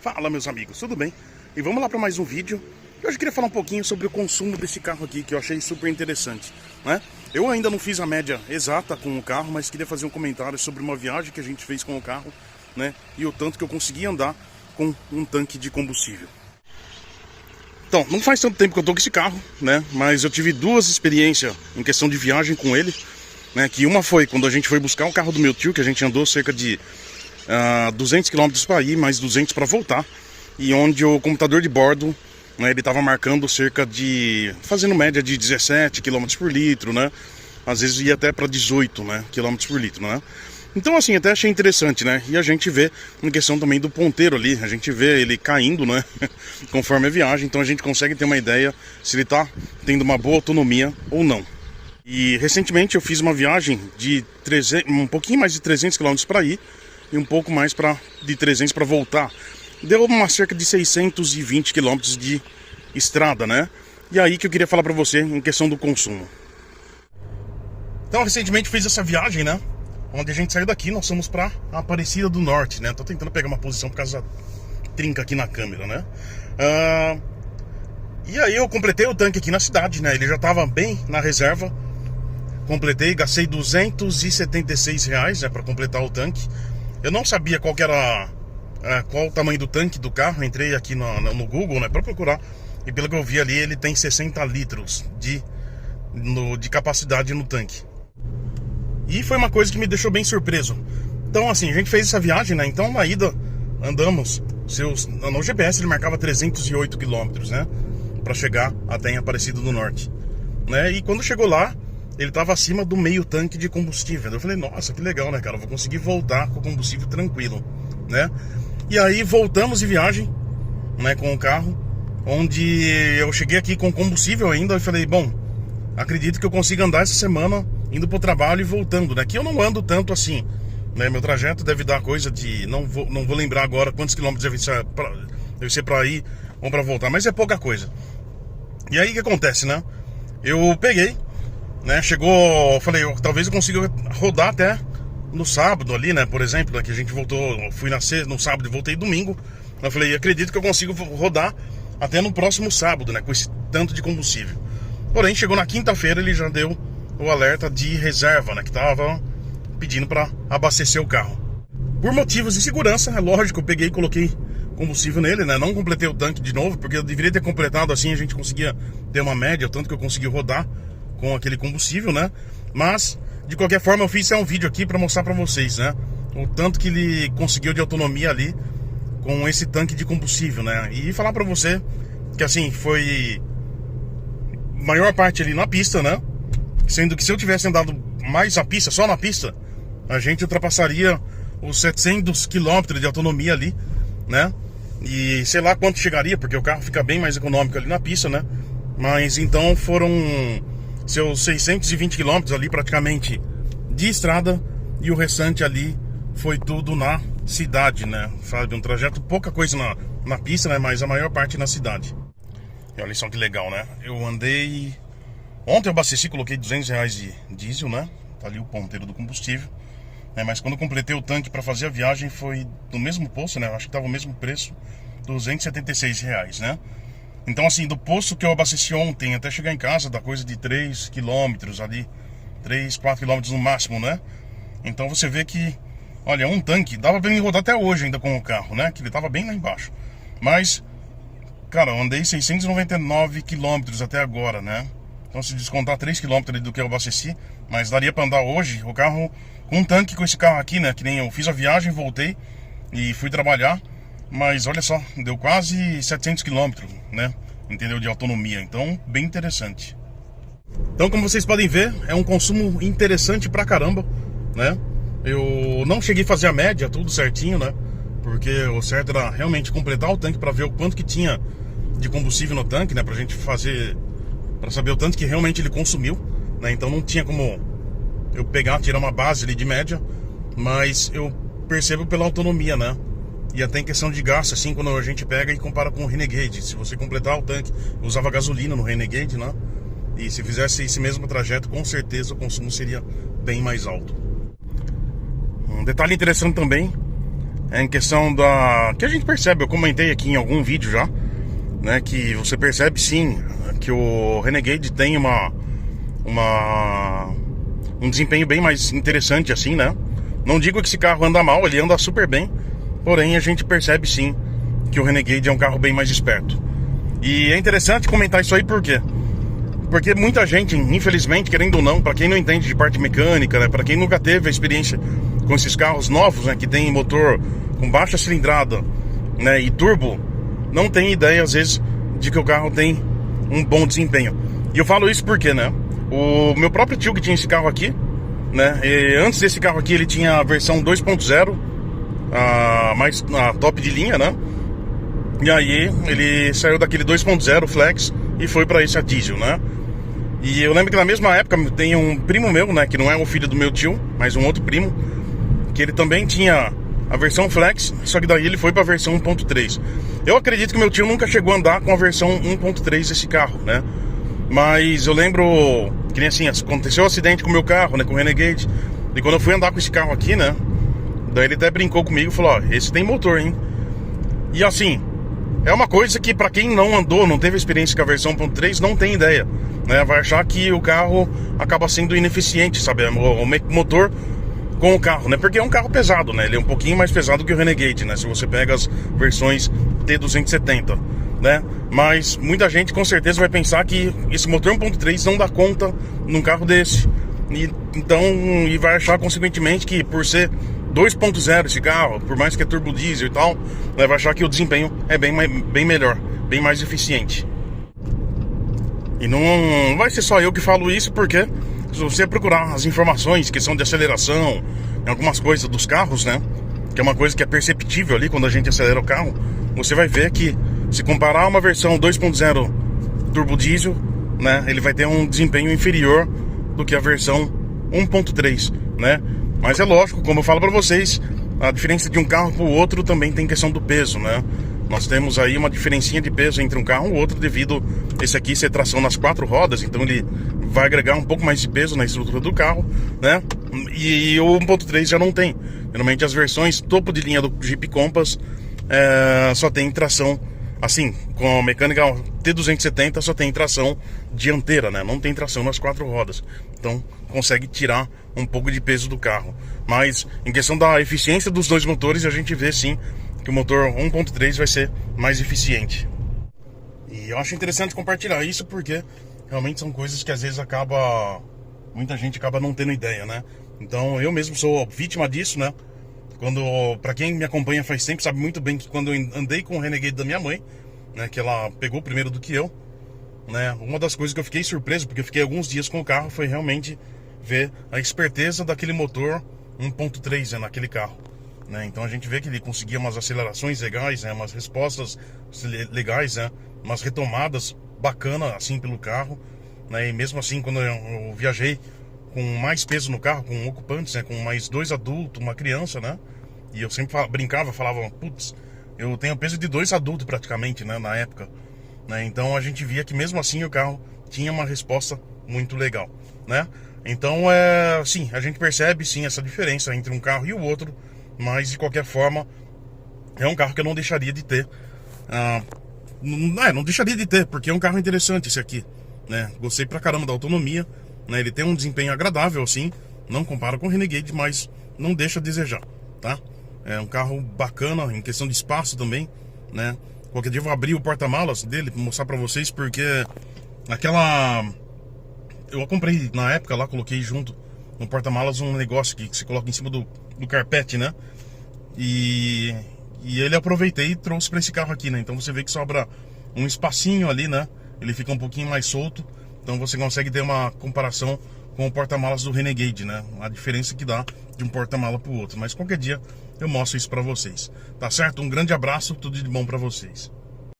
Fala, meus amigos, tudo bem? E vamos lá para mais um vídeo. Hoje eu queria falar um pouquinho sobre o consumo desse carro aqui, que eu achei super interessante, né? Eu ainda não fiz a média exata com o carro, mas queria fazer um comentário sobre uma viagem que a gente fez com o carro, né? E o tanto que eu consegui andar com um tanque de combustível. Então, não faz tanto tempo que eu tô com esse carro, né? Mas eu tive duas experiências em questão de viagem com ele, né? Que uma foi quando a gente foi buscar o carro do meu tio, que a gente andou cerca de 200 km para ir, mais 200 para voltar. E onde o computador de bordo, né, ele estava marcando cerca de... fazendo média de 17 km por litro, né? Às vezes ia até para 18, né, km por litro, né? Então assim, até achei interessante, né? E a gente vê em questão também do ponteiro ali, a gente vê ele caindo, né? Conforme a viagem, então a gente consegue ter uma ideia se ele está tendo uma boa autonomia ou não. E recentemente eu fiz uma viagem de um pouquinho mais de 300 km para ir e um pouco mais de 300 para voltar. Deu uma cerca de 620 km de estrada, né? E aí que eu queria falar para você em questão do consumo. Então, recentemente fiz essa viagem, né? Onde a gente saiu daqui, nós fomos para Aparecida do Norte, né? Tô tentando pegar uma posição por causa da trinca aqui na câmera, né? E aí eu completei o tanque aqui na cidade, né? Ele já tava bem na reserva. Completei, gastei R$276, né, para completar o tanque. Eu não sabia qual o tamanho do tanque do carro. Entrei aqui no Google, né, para procurar. E pelo que eu vi ali, ele tem 60 litros de capacidade no tanque. E foi uma coisa que me deixou bem surpreso. Então assim, a gente fez essa viagem, né? Então na ida andamos, no GPS ele marcava 308 km, né, para chegar até em Aparecida do Norte, né? E quando chegou lá, ele estava acima do meio tanque de combustível. Eu falei, nossa, que legal, né, cara? Eu vou conseguir voltar com o combustível tranquilo, né? E aí voltamos de viagem, né, com o carro, onde eu cheguei aqui com combustível ainda. E falei, bom, acredito que eu consiga andar essa semana indo pro trabalho e voltando, né? Que eu não ando tanto assim, né? Meu trajeto deve dar coisa de... Não vou lembrar agora quantos quilômetros deve ser para ir ou para voltar, mas é pouca coisa. E aí o que acontece, né? Eu peguei, né? Chegou, falei, talvez eu consiga rodar até no sábado ali, né? Por exemplo, que a gente voltou, fui no sábado e voltei domingo. Eu falei, acredito que eu consigo rodar até no próximo sábado, né? Com esse tanto de combustível. Porém, chegou na quinta-feira, ele já deu o alerta de reserva, né? Que tava pedindo para abastecer o carro. Por motivos de segurança, é lógico, eu peguei e coloquei combustível nele, né? Não completei o tanque de novo, porque eu deveria ter completado assim, a gente conseguia ter uma média, o tanto que eu consegui rodar com aquele combustível, né? Mas, de qualquer forma, eu fiz um vídeo aqui para mostrar para vocês, né? O tanto que ele conseguiu de autonomia ali com esse tanque de combustível, né? E falar para você que, assim, foi maior parte ali na pista, né? Sendo que se eu tivesse andado mais a pista, só na pista, a gente ultrapassaria os 700 km de autonomia ali, né? E sei lá quanto chegaria, porque o carro fica bem mais econômico ali na pista, né? Mas então foram seus 620 km ali praticamente de estrada, e o restante ali foi tudo na cidade, né? Sabe, um trajeto, pouca coisa na pista, né? Mas a maior parte na cidade. E olha só que legal, né? Eu andei... Ontem eu abasteci, coloquei R$200 de diesel, né? Tá ali o ponteiro do combustível. Mas quando eu completei o tanque para fazer a viagem, foi no mesmo posto, né? Acho que tava o mesmo preço, R$276, né? Então assim, do posto que eu abasteci ontem até chegar em casa, dá coisa de 3 km ali, 3, 4 km no máximo, né? Então você vê que, olha, um tanque, dava pra mim rodar até hoje ainda com o carro, né? Que ele tava bem lá embaixo. Mas, cara, eu andei 699 km até agora, né? Então se descontar 3 km do que eu abasteci, mas daria pra andar hoje, o carro, com um tanque com esse carro aqui, né? Que nem eu fiz a viagem, voltei e fui trabalhar. Mas olha só, deu quase 700 km, né? Entendeu? De autonomia. Então, bem interessante. Então, como vocês podem ver, é um consumo interessante pra caramba, né? Eu não cheguei a fazer a média, tudo certinho, né? Porque o certo era realmente completar o tanque pra ver o quanto que tinha de combustível no tanque, né? Pra gente fazer... pra saber o tanto que realmente ele consumiu, né? Então não tinha como eu tirar uma base ali de média. Mas eu percebo pela autonomia, né? E até em questão de gasto, assim, quando a gente pega e compara com o Renegade. Se você completar o tanque, eu usava gasolina no Renegade, né? E se fizesse esse mesmo trajeto, com certeza o consumo seria bem mais alto. Um detalhe interessante também é em questão da... que a gente percebe, eu comentei aqui em algum vídeo já, né, que você percebe sim que o Renegade tem um desempenho bem mais interessante assim, né? Não digo que esse carro anda mal, ele anda super bem, porém a gente percebe sim que o Renegade é um carro bem mais esperto. E é interessante comentar isso aí, por quê? Porque muita gente, infelizmente, querendo ou não, para quem não entende de parte mecânica, né, para quem nunca teve a experiência com esses carros novos, né, que tem motor com baixa cilindrada, né, e turbo, não tem ideia às vezes de que o carro tem um bom desempenho. E eu falo isso porque, né, o meu próprio tio que tinha esse carro aqui, né, antes desse carro aqui ele tinha a versão 2.0, mais top de linha, né? E aí ele saiu daquele 2.0 Flex e foi para esse a diesel, né? E eu lembro que na mesma época tem um primo meu, né, que não é o filho do meu tio, mas um outro primo, que ele também tinha a versão Flex, só que daí ele foi para a versão 1.3. Eu acredito que meu tio nunca chegou a andar com a versão 1.3 desse carro, né? Mas eu lembro que nem assim, aconteceu um acidente com o meu carro, né, com o Renegade. E quando eu fui andar com esse carro aqui, né, daí ele até brincou comigo e falou, ó, esse tem motor, hein? E assim, é uma coisa que pra quem não andou, não teve experiência com a versão 1.3, não tem ideia, né? Vai achar que o carro acaba sendo ineficiente, sabe? O motor com o carro, né? Porque é um carro pesado, né? Ele é um pouquinho mais pesado que o Renegade, né? Se você pega as versões T270, né? Mas muita gente com certeza vai pensar que esse motor 1.3 não dá conta num carro desse. E vai achar consequentemente que por ser 2.0 esse carro, por mais que é turbo diesel e tal, vai achar que o desempenho é bem melhor, bem mais eficiente. E não vai ser só eu que falo isso, porque se você procurar as informações, questão de aceleração, em algumas coisas dos carros, né, que é uma coisa que é perceptível ali quando a gente acelera o carro, você vai ver que se comparar uma versão 2.0 turbo diesel, né, ele vai ter um desempenho inferior do que a versão 1.3, né? Mas é lógico, como eu falo para vocês, a diferença de um carro para o outro também tem questão do peso, né? Nós temos aí uma diferencinha de peso entre um carro e o outro devido esse aqui ser tração nas 4 rodas, então ele vai agregar um pouco mais de peso na estrutura do carro, né? E o 1.3 já não tem. Geralmente as versões topo de linha do Jeep Compass só tem tração, assim, com a mecânica T270 só tem tração dianteira, né? Não tem tração nas 4 rodas. Então consegue tirar um pouco de peso do carro. Mas em questão da eficiência dos dois motores, a gente vê sim que o motor 1.3 vai ser mais eficiente. E eu acho interessante compartilhar isso porque realmente são coisas que às vezes muita gente acaba não tendo ideia, né? Então eu mesmo sou vítima disso, né? Pra quem me acompanha faz tempo, sabe muito bem que quando eu andei com o Renegade da minha mãe, né, que ela pegou primeiro do que eu, né, uma das coisas que eu fiquei surpreso, porque eu fiquei alguns dias com o carro, foi realmente ver a esperteza daquele motor 1.3, né, naquele carro, né? Então a gente vê que ele conseguia umas acelerações legais, né, umas respostas legais, né, umas retomadas bacanas assim pelo carro, né? E mesmo assim, quando eu viajei com mais peso no carro, com ocupantes, né, com mais 2 adultos, uma criança, né? E eu sempre falava, putz, eu tenho peso de 2 adultos praticamente, né, na época, né? Então a gente via que mesmo assim o carro tinha uma resposta muito legal, né? Então sim, a gente percebe sim essa diferença entre um carro e o outro, mas de qualquer forma é um carro que eu não deixaria de ter. Não deixaria de ter, porque é um carro interessante esse aqui, né? Gostei pra caramba da autonomia, né? Ele tem um desempenho agradável assim, não compara com o Renegade, mas não deixa a desejar, tá? É um carro bacana em questão de espaço também, né? Qualquer dia eu vou abrir o porta-malas dele pra mostrar pra vocês, porque eu comprei na época lá, coloquei junto no porta-malas um negócio que se coloca em cima do carpete, né? E ele aproveitei e trouxe pra esse carro aqui, né? Então você vê que sobra um espacinho ali, né? Ele fica um pouquinho mais solto, então você consegue ter uma comparação com o porta-malas do Renegade, né? A diferença que dá de um porta-mala pro outro. Mas qualquer dia eu mostro isso pra vocês, tá certo? Um grande abraço, tudo de bom pra vocês.